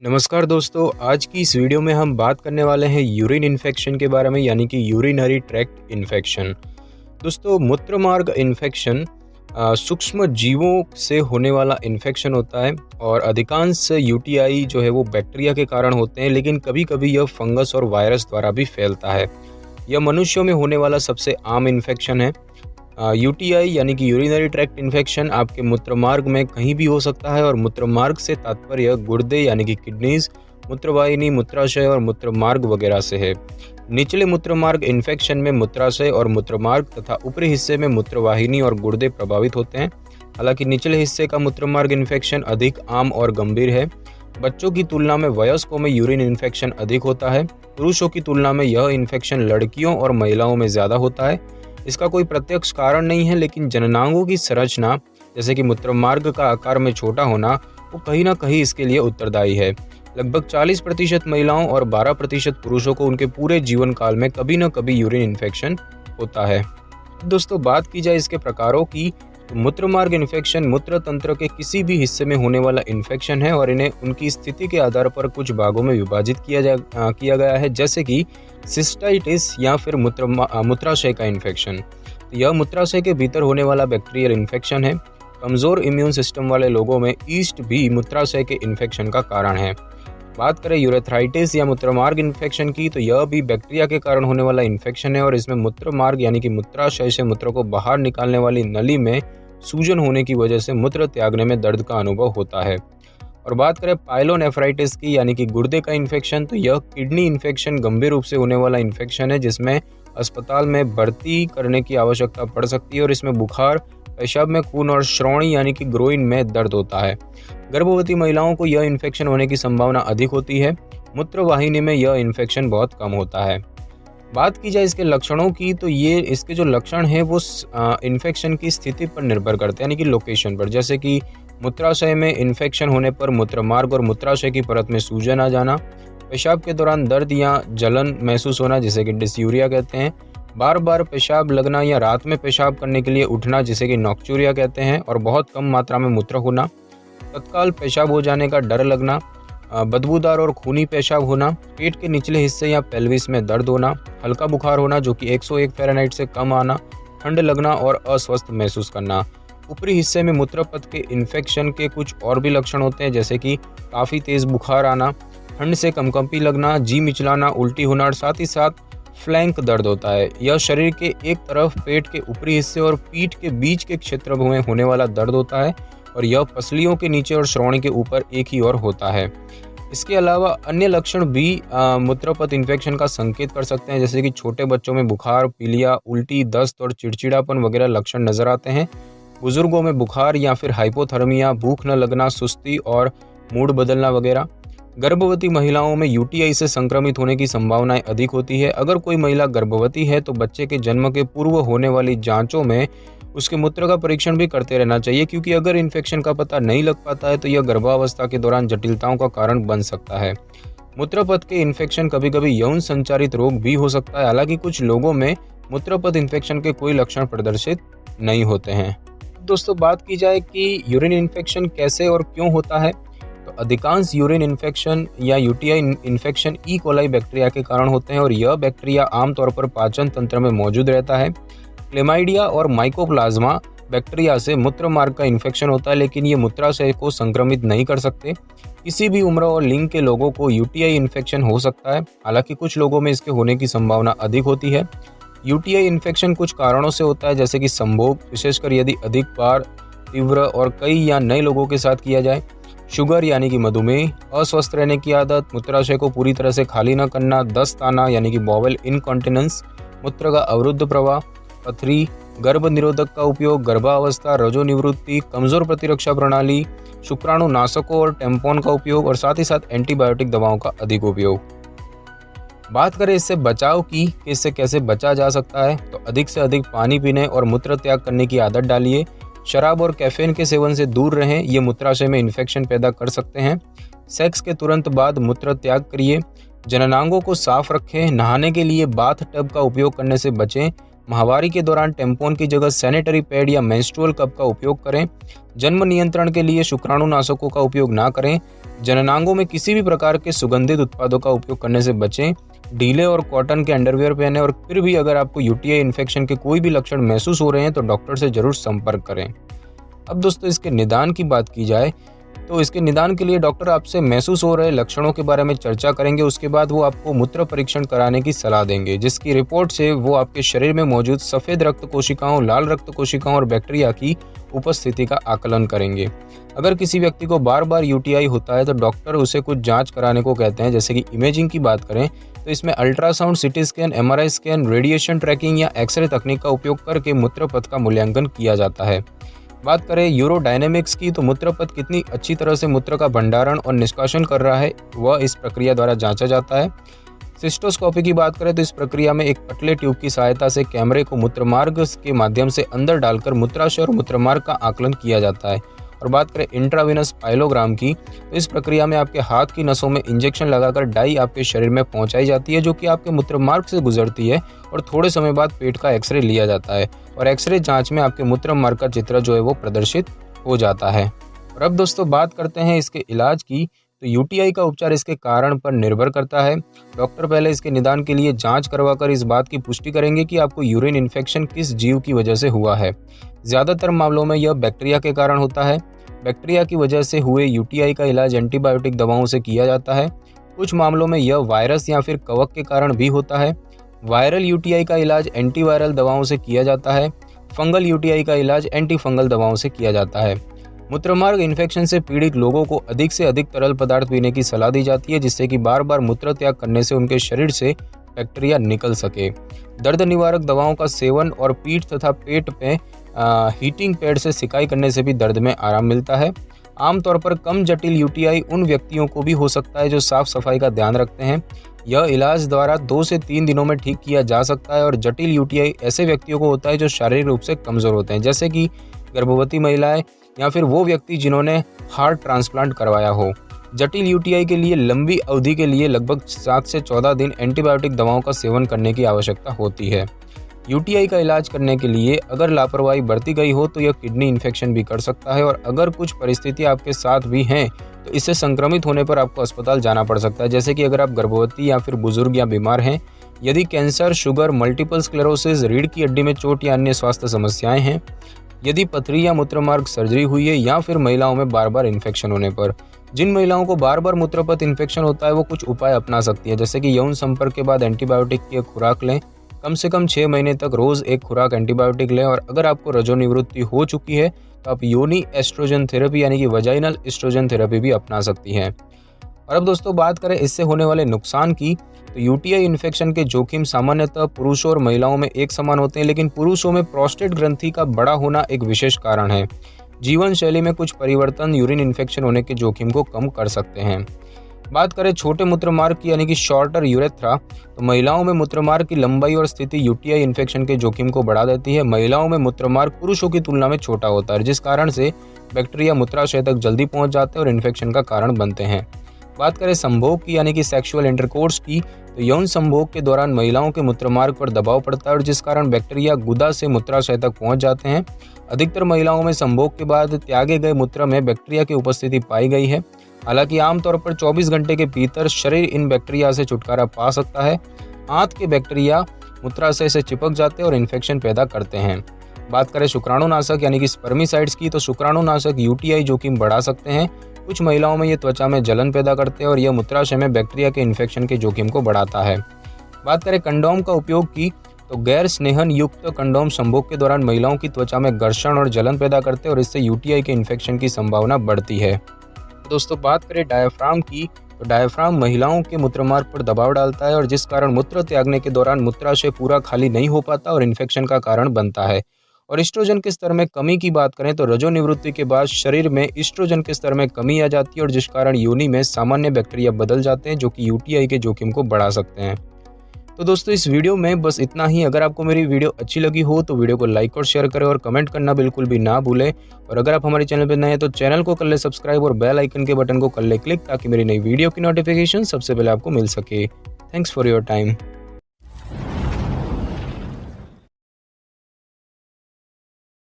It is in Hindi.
नमस्कार दोस्तों, आज की इस वीडियो में हम बात करने वाले हैं यूरिन इन्फेक्शन के बारे में, यानी कि यूरिनरी ट्रैक्ट इन्फेक्शन। दोस्तों, मूत्रमार्ग इन्फेक्शन सूक्ष्म जीवों से होने वाला इन्फेक्शन होता है और अधिकांश यूटीआई जो है वो बैक्टीरिया के कारण होते हैं, लेकिन कभी कभी यह फंगस और वायरस द्वारा भी फैलता है। यह मनुष्यों में होने वाला सबसे आम इन्फेक्शन है। यूटीआई यानी कि यूरिनरी ट्रैक्ट इन्फेक्शन आपके मूत्रमार्ग में कहीं भी हो सकता है और मूत्रमार्ग से तात्पर्य गुर्दे यानी कि किडनीज, मूत्रवाहिनी, मूत्राशय और मूत्रमार्ग वगैरह से है। निचले मूत्रमार्ग इन्फेक्शन में मूत्राशय और मूत्रमार्ग तथा ऊपरी हिस्से में मूत्रवाहिनी और गुर्दे प्रभावित होते हैं। हालांकि निचले हिस्से का मूत्रमार्ग इन्फेक्शन अधिक आम और गंभीर है। बच्चों की तुलना में वयस्कों में यूरिन इन्फेक्शन अधिक होता है। पुरुषों की तुलना में यह इन्फेक्शन लड़कियों और महिलाओं में ज़्यादा होता है। इसका कोई प्रत्यक्ष कारण नहीं है, लेकिन जननांगों की संरचना जैसे कि मूत्रमार्ग का आकार में छोटा होना वो कहीं ना कहीं इसके लिए उत्तरदायी है। लगभग 40% महिलाओं और 12% पुरुषों को उनके पूरे जीवन काल में कभी न कभी यूरिन इन्फेक्शन होता है। दोस्तों, बात की जाए इसके प्रकारों की, तो मूत्रमार्ग इन्फेक्शन मूत्र तंत्र के किसी भी हिस्से में होने वाला इन्फेक्शन है और इन्हें उनकी स्थिति के आधार पर कुछ भागों में विभाजित किया गया है, जैसे कि सिस्टाइटिस या फिर मूत्राशय का इन्फेक्शन। तो यह मूत्राशय के भीतर होने वाला बैक्टीरियल इन्फेक्शन है। कमज़ोर इम्यून सिस्टम वाले लोगों में ईस्ट भी मूत्राशय के इन्फेक्शन का कारण है। बात करें यूरेथ्राइटिस या मूत्रमार्ग इन्फेक्शन की, तो यह भी बैक्टीरिया के कारण होने वाला इन्फेक्शन है और इसमें मूत्रमार्ग यानी कि मूत्राशय से मूत्र को बाहर निकालने वाली नली में सूजन होने की वजह से मूत्र त्यागने में दर्द का अनुभव होता है। और बात करें पाइलोनेफ्राइटिस की यानी कि गुर्दे का इन्फेक्शन, तो यह किडनी इन्फेक्शन गंभीर रूप से होने वाला इन्फेक्शन है जिसमें अस्पताल में भर्ती करने की आवश्यकता पड़ सकती है और इसमें बुखार, पेशाब में खून और श्रोणी यानी कि ग्रोइन में दर्द होता है। गर्भवती महिलाओं को यह इन्फेक्शन होने की संभावना अधिक होती है। मूत्रवाहिनी में यह इन्फेक्शन बहुत कम होता है। बात की जाए इसके लक्षणों की, तो ये इसके जो लक्षण हैं वो इन्फेक्शन की स्थिति पर निर्भर करते हैं, यानी कि लोकेशन पर। जैसे कि मूत्राशय में इन्फेक्शन होने पर मूत्रमार्ग और मूत्राशय की परत में सूजन आ जाना, पेशाब के दौरान दर्द या जलन महसूस होना जिसे कि डिस्यूरिया कहते हैं, बार बार पेशाब लगना या रात में पेशाब करने के लिए उठना जिसे कि नॉक्चूरिया कहते हैं, और बहुत कम मात्रा में मूत्र होना, तत्काल पेशाब हो जाने का डर लगना, बदबूदार और खूनी पेशाब होना, पेट के निचले हिस्से या पेल्विस में दर्द होना, हल्का बुखार होना जो कि 101 फ़ारेनहाइट से कम आना, ठंड लगना और अस्वस्थ महसूस करना। ऊपरी हिस्से में मूत्रपथ के इन्फेक्शन के कुछ और भी लक्षण होते हैं, जैसे कि काफ़ी तेज़ बुखार आना, ठंड से कंपकंपी लगना, जी मिचलाना, उल्टी होना और साथ ही साथ फ्लैंक दर्द होता है। यह शरीर के एक तरफ पेट के ऊपरी हिस्से और पीठ के बीच के क्षेत्र में होने वाला दर्द होता है और यह पसलियों के नीचे और श्रोणी के ऊपर एक ही ओर होता है। इसके अलावा अन्य लक्षण भी मूत्रपथ इन्फेक्शन का संकेत कर सकते हैं, जैसे कि छोटे बच्चों में बुखार, पीलिया, उल्टी, दस्त और चिड़चिड़ापन वगैरह लक्षण नजर आते हैं। बुजुर्गों में बुखार या फिर हाइपोथर्मिया, भूख न लगना, सुस्ती और मूड बदलना वगैरह। गर्भवती महिलाओं में यूटीआई से संक्रमित होने की संभावनाएं अधिक होती है। अगर कोई महिला गर्भवती है तो बच्चे के जन्म के पूर्व होने वाली जांचों में उसके मूत्र का परीक्षण भी करते रहना चाहिए, क्योंकि अगर इन्फेक्शन का पता नहीं लग पाता है तो यह गर्भावस्था के दौरान जटिलताओं का कारण बन सकता है। मूत्रपथ के इन्फेक्शन कभी कभी यौन संचारित रोग भी हो सकता है। हालांकि कुछ लोगों में मूत्रपथ इन्फेक्शन के कोई लक्षण प्रदर्शित नहीं होते हैं। दोस्तों, बात की जाए कि यूरिन इन्फेक्शन कैसे और क्यों होता है, तो अधिकांश यूरिन इन्फेक्शन या UTI infection E coli bacteria के कारण होते हैं और यह बैक्टीरिया आमतौर पर पाचन तंत्र में मौजूद रहता है। क्लेमाइडिया और माइकोप्लाज्मा बैक्टीरिया से मूत्रमार्ग का इन्फेक्शन होता है, लेकिन ये मूत्राशय को संक्रमित नहीं कर सकते। किसी भी उम्र और लिंग के लोगों को यूटीआई इन्फेक्शन हो सकता है, हालांकि कुछ लोगों में इसके होने की संभावना अधिक होती है। यूटीआई इन्फेक्शन कुछ कारणों से होता है, जैसे कि संभोग, विशेषकर यदि अधिक बार, तीव्र और कई या नए लोगों के साथ किया जाए, शुगर यानी कि मधुमेह, अस्वस्थ रहने की आदत, मूत्राशय को पूरी तरह से खाली न करना, दस्त आना यानी कि बॉवल इनकॉन्टिनेंस, मूत्र का अवरुद्ध प्रवाह, पथरी, गर्भ निरोधक का उपयोग, गर्भावस्था, रजोनिवृत्ति, कमजोर प्रतिरक्षा प्रणाली, शुक्राणु नाशकों और टेम्पोन का उपयोग और साथ ही साथ एंटीबायोटिक दवाओं का अधिक उपयोग। बात करें इससे बचाव की कि इससे कैसे बचा जा सकता है, तो अधिक से अधिक पानी पीने और मूत्र त्याग करने की आदत डालिए। शराब और कैफीन के सेवन से दूर रहें, ये मूत्राशय में इन्फेक्शन पैदा कर सकते हैं। सेक्स के तुरंत बाद मूत्र त्याग करिए। जननांगों को साफ रखें। नहाने के लिए बाथ टब का उपयोग करने से बचें। माहवारी के दौरान टेम्पोन की जगह सैनिटरी पैड या मेंस्ट्रुअल कप का उपयोग करें। जन्म नियंत्रण के लिए शुक्राणुनाशकों का उपयोग ना करें। जननांगों में किसी भी प्रकार के सुगंधित उत्पादों का उपयोग करने से बचें। ढीले और कॉटन के अंडरवियर पहनें और फिर भी अगर आपको यूटीआई इन्फेक्शन के कोई भी लक्षण महसूस हो रहे हैं तो डॉक्टर से जरूर संपर्क करें। अब दोस्तों इसके निदान की बात की जाए तो इसके निदान के लिए डॉक्टर आपसे महसूस हो रहे लक्षणों के बारे में चर्चा करेंगे। उसके बाद वो आपको मूत्र परीक्षण कराने की सलाह देंगे, जिसकी रिपोर्ट से वो आपके शरीर में मौजूद सफ़ेद रक्त कोशिकाओं, लाल रक्त कोशिकाओं और बैक्टीरिया की उपस्थिति का आकलन करेंगे। अगर किसी व्यक्ति को बार बार यूटीआई होता है तो डॉक्टर उसे कुछ जांच कराने को कहते हैं। जैसे कि इमेजिंग की बात करें तो इसमें ultrasound, CT scan, MRI scan, radiation tracking या एक्सरे तकनीक का उपयोग करके मूत्रपथ का मूल्यांकन किया जाता है। बात करें यूरोडायनेमिक्स की तो मूत्रपथ कितनी अच्छी तरह से मूत्र का भंडारण और निष्कासन कर रहा है वह इस प्रक्रिया द्वारा जांचा जाता है। सिस्टोस्कोपी की बात करें तो इस प्रक्रिया में एक पतले ट्यूब की सहायता से कैमरे को मूत्रमार्ग के माध्यम से अंदर डालकर मूत्राशय और मूत्रमार्ग का आकलन किया जाता है। और बात करें इंट्रावेनस पाइलोग्राम की तो इस प्रक्रिया में आपके हाथ की नसों में इंजेक्शन लगाकर डाई आपके शरीर में पहुंचाई जाती है, जो कि आपके मूत्रमार्ग से गुजरती है और थोड़े समय बाद पेट का एक्सरे लिया जाता है और एक्सरे जांच में आपके मूत्रमार्ग का चित्र जो है वो प्रदर्शित हो जाता है। और अब दोस्तों बात करते हैं इसके इलाज की। तो यूटीआई का उपचार इसके कारण पर निर्भर करता है। डॉक्टर पहले इसके निदान के लिए जांच करवाकर इस बात की पुष्टि करेंगे कि आपको यूरिन इन्फेक्शन किस जीव की वजह से हुआ है। ज़्यादातर मामलों में यह बैक्टीरिया के कारण होता है। बैक्टीरिया की वजह से हुए यूटीआई का इलाज एंटीबायोटिक दवाओं से किया जाता है। कुछ मामलों में यह वायरस या फिर कवक के कारण भी होता है। वायरल यूटीआई का इलाज एंटीवायरल दवाओं से किया जाता है। फंगल यूटीआई का इलाज एंटी फंगल दवाओं से किया जाता है। मूत्रमार्ग इन्फेक्शन से पीड़ित लोगों को अधिक से अधिक तरल पदार्थ पीने की सलाह दी जाती है, जिससे कि बार बार मूत्र त्याग करने से उनके शरीर से बैक्टीरिया निकल सके। दर्द निवारक दवाओं का सेवन और पीठ तथा पेट में हीटिंग पैड से सिकाई करने से भी दर्द में आराम मिलता है। आमतौर पर कम जटिल यूटीआई उन व्यक्तियों को भी हो सकता है जो साफ सफाई का ध्यान रखते हैं। यह इलाज द्वारा 2 से 3 दिनों में ठीक किया जा सकता है। और जटिल यूटीआई ऐसे व्यक्तियों को होता है जो शारीरिक रूप से कमज़ोर होते हैं, जैसे कि गर्भवती महिलाएं या फिर वो व्यक्ति जिन्होंने हार्ट ट्रांसप्लांट करवाया हो। जटिल यूटीआई के लिए लंबी अवधि के लिए लगभग 7 से 14 दिन एंटीबायोटिक दवाओं का सेवन करने की आवश्यकता होती है। यूटीआई का इलाज करने के लिए अगर लापरवाही बरती गई हो तो यह किडनी इन्फेक्शन भी कर सकता है। और अगर कुछ परिस्थितियां आपके साथ भी हैं तो इससे संक्रमित होने पर आपको अस्पताल जाना पड़ सकता है। जैसे कि अगर आप गर्भवती या फिर बुजुर्ग या बीमार हैं, यदि कैंसर, शुगर, मल्टीपल स्क्लेरोसिस, रीढ़ की हड्डी में चोट या अन्य स्वास्थ्य समस्याएं हैं, यदि पथरी या मूत्रमार्ग सर्जरी हुई है या फिर महिलाओं में बार बार इन्फेक्शन होने पर। जिन महिलाओं को बार बार मूत्रपथ इन्फेक्शन होता है वो कुछ उपाय अपना सकती है, जैसे कि यौन संपर्क के बाद एंटीबायोटिक की एक खुराक लें। कम से कम 6 महीने तक रोज एक खुराक एंटीबायोटिक लें। और अगर आपको रजोनिवृत्ति हो चुकी है तो आप योनि एस्ट्रोजन थेरेपी यानी कि वजाइनल एस्ट्रोजन थेरेपी भी अपना सकती हैं। और अब दोस्तों बात करें इससे होने वाले नुकसान की, तो यूटीआई इन्फेक्शन के जोखिम सामान्यतः पुरुषों और महिलाओं में एक समान होते हैं, लेकिन पुरुषों में प्रोस्टेट ग्रंथि का बड़ा होना एक विशेष कारण है। जीवन शैली में कुछ परिवर्तन यूरिन इन्फेक्शन होने के जोखिम को कम कर सकते हैं। बात करें छोटे मूत्रमार्ग की यानी कि शॉर्टर यूरेथ्रा, तो महिलाओं में मूत्रमार्ग की लंबाई और स्थिति यूटीआई इन्फेक्शन के जोखिम को बढ़ा देती है। महिलाओं में मूत्रमार्ग पुरुषों की तुलना में छोटा होता है, जिस कारण से बैक्टीरिया मूत्राशय तक जल्दी पहुंच जाते हैं और इन्फेक्शन का कारण बनते हैं। बात करें संभोग की यानी कि सेक्सुअल इंटरकोर्स की, तो यौन संभोग के दौरान महिलाओं के मूत्रमार्ग पर दबाव पड़ता है और जिस कारण बैक्टीरिया गुदा से मूत्राशय तक पहुंच जाते हैं। अधिकतर महिलाओं में संभोग के बाद त्यागे गए मूत्र में बैक्टीरिया की उपस्थिति पाई गई है। हालांकि आमतौर पर 24 घंटे के भीतर शरीर इन बैक्टीरिया से छुटकारा पा सकता है। आंत के बैक्टीरिया मूत्राशय से चिपक जाते हैं और इन्फेक्शन पैदा करते हैं। बात करें शुक्राणुनाशक यानी कि स्पर्मिसाइड्स की, तो शुक्राणुनाशक यूटीआई जोखिम बढ़ा सकते हैं। कुछ महिलाओं में ये त्वचा में जलन पैदा करते हैं और यह मूत्राशय में बैक्टीरिया के इन्फेक्शन के जोखिम को बढ़ाता है। बात करें कंडोम का उपयोग की, तो गैर स्नेहन युक्त कंडोम संभोग के दौरान महिलाओं की त्वचा में घर्षण और जलन पैदा करते हैं और इससे यूटीआई के इन्फेक्शन की संभावना बढ़ती है। दोस्तों बात करें डायफ्राम की, तो डायफ्राम महिलाओं के मूत्रमार्ग पर दबाव डालता है और जिस कारण मूत्र त्यागने के दौरान मूत्राशय पूरा खाली नहीं हो पाता और इन्फेक्शन का कारण बनता है। और एस्ट्रोजन के स्तर में कमी की बात करें तो रजोनिवृत्ति के बाद शरीर में एस्ट्रोजन के स्तर में कमी आ जाती है और जिस कारण योनि में सामान्य बैक्टीरिया बदल जाते हैं जो कि यूटीआई के जोखिम को बढ़ा सकते हैं। तो दोस्तों इस वीडियो में बस इतना ही। अगर आपको मेरी वीडियो अच्छी लगी हो तो वीडियो को लाइक और शेयर करें और कमेंट करना बिल्कुल भी ना भूलें। और अगर आप हमारे चैनल पर नए हैं तो चैनल को कर ले सब्सक्राइब और बेल आइकन के बटन को कर ले क्लिक, ताकि मेरी नई वीडियो की नोटिफिकेशन सबसे पहले आपको मिल सके। Thanks for your time.